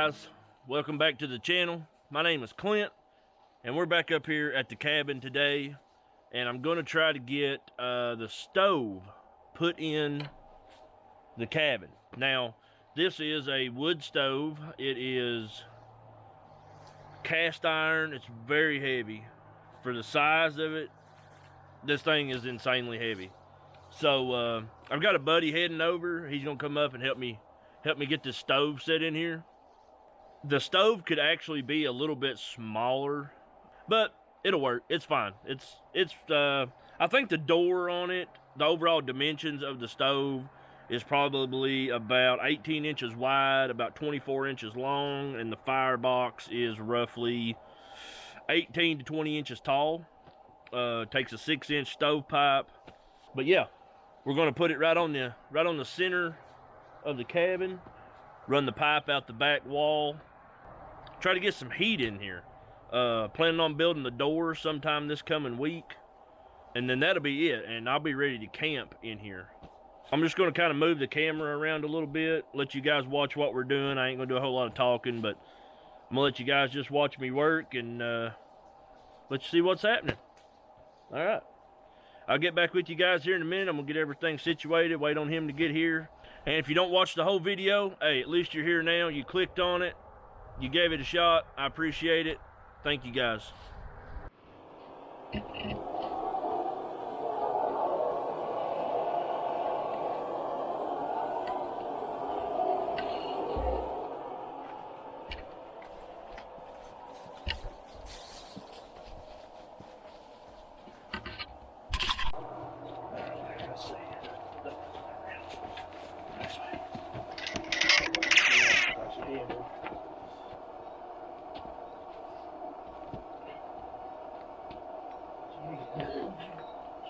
guys, welcome back to the channel. My name is Clint and we're back up here at the cabin today, and I'm going to try to get the stove put in the cabin. Now this is a wood stove. It is cast iron. It's very heavy for the size of it. This thing is insanely heavy. So I've got a buddy heading over. He's gonna come up and help me get this stove set in here. The stove could actually be a little bit smaller, but it'll work. It's fine. I think the door on it, the overall dimensions of the stove is probably about 18 inches wide, about 24 inches long, and the firebox is roughly 18 to 20 inches tall. Takes a 6-inch stovepipe. But yeah, we're gonna put it right on the center of the cabin, run the pipe out the back wall, try to get some heat in here. Planning on building the door sometime this coming week, and then that'll be it, and I'll be ready to camp in here. I'm just going to kind of move the camera around a little bit, let you guys watch what we're doing. I ain't going to do a whole lot of talking, but I'm going to let you guys just watch me work and let you see what's happening. All right. I'll get back with you guys here in a minute. I'm going to get everything situated, wait on him to get here. And if you don't watch the whole video, hey, at least you're here now. You clicked on it. You gave it a shot. I appreciate it. Thank you, guys.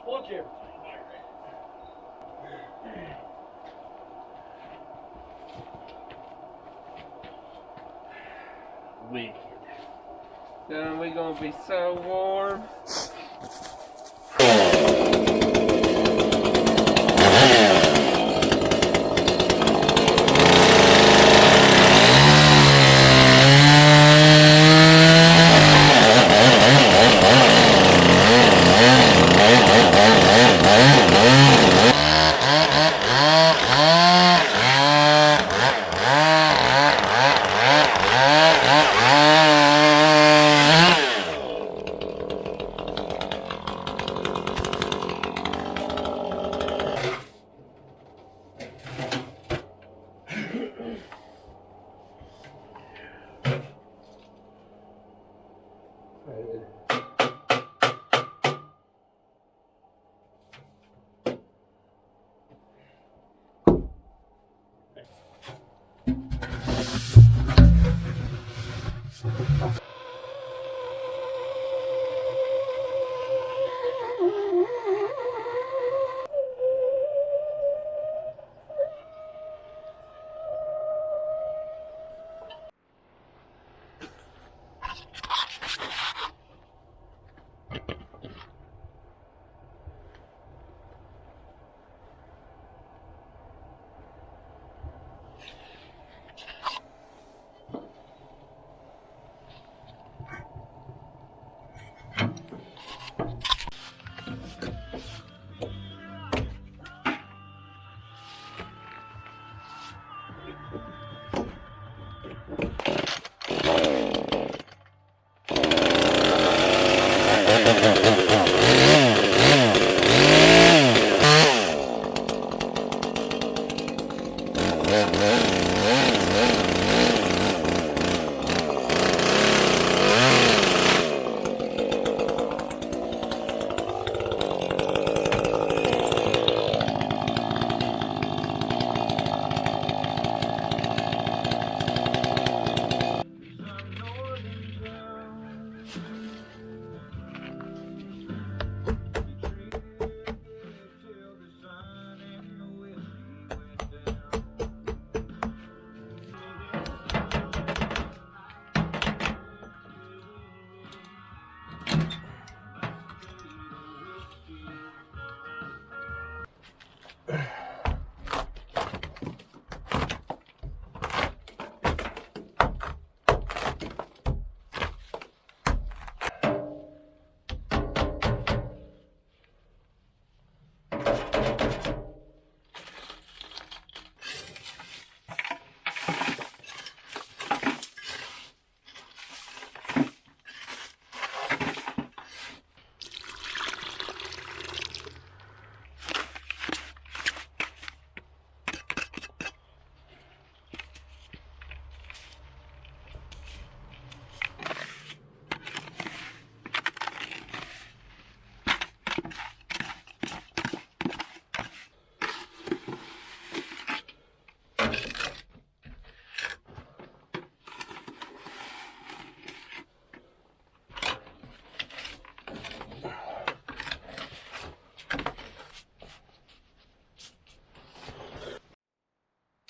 Watch everything. Wicked. Then we gonna be so warm.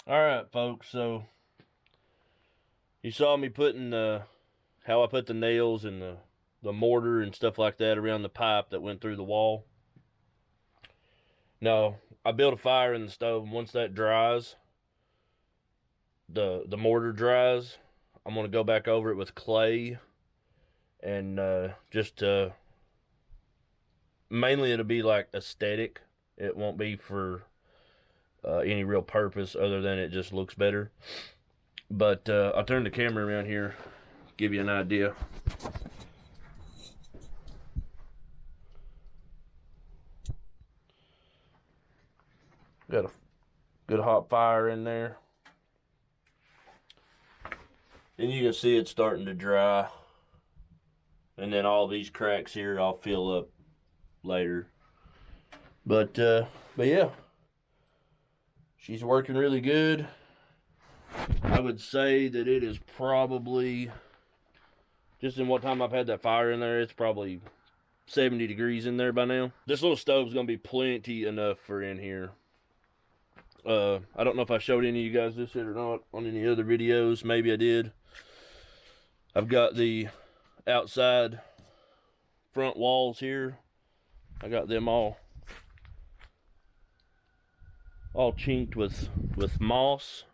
All right, folks. So you saw me putting how I put the nails and the mortar and stuff like that around the pipe that went through the wall. Now, I built a fire in the stove, and once that dries, the mortar dries, I'm gonna go back over it with clay and just mainly it'll be like aesthetic. It won't be for any real purpose other than it just looks better. But I'll turn the camera around here, give you an idea. Got a good hot fire in there. And you can see it's starting to dry. And then all these cracks here I'll fill up later. But yeah. She's working really good. I would say that it is probably, just in what time I've had that fire in there, it's probably 70 degrees in there by now. This little stove's gonna be plenty enough for in here. I don't know if I showed any of you guys this yet or not on any other videos. Maybe I did. I've got the outside front walls here. I got them all chinked with moss.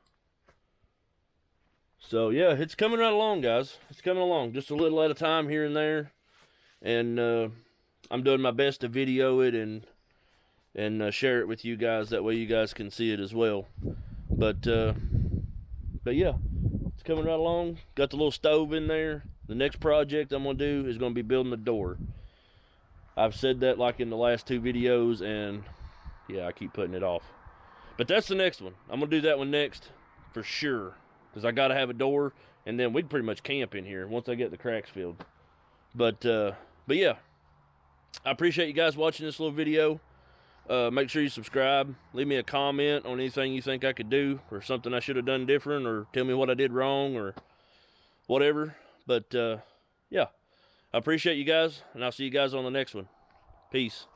So yeah, it's coming right along, guys. It's coming along, just a little at a time here and there. And I'm doing my best to video it and share it with you guys. That way you guys can see it as well. But yeah, it's coming right along. Got the little stove in there. The next project I'm gonna do is gonna be building the door. I've said that like in the last 2 videos, and yeah, I keep putting it off. But that's the next one. I'm gonna do that one next for sure, because I gotta have a door, and then we'd pretty much camp in here once I get the cracks filled. But yeah, I appreciate you guys watching this little video. Make sure you subscribe. Leave me a comment on anything you think I could do, or something I should have done different, or tell me what I did wrong, or whatever. But yeah, I appreciate you guys, and I'll see you guys on the next one. Peace.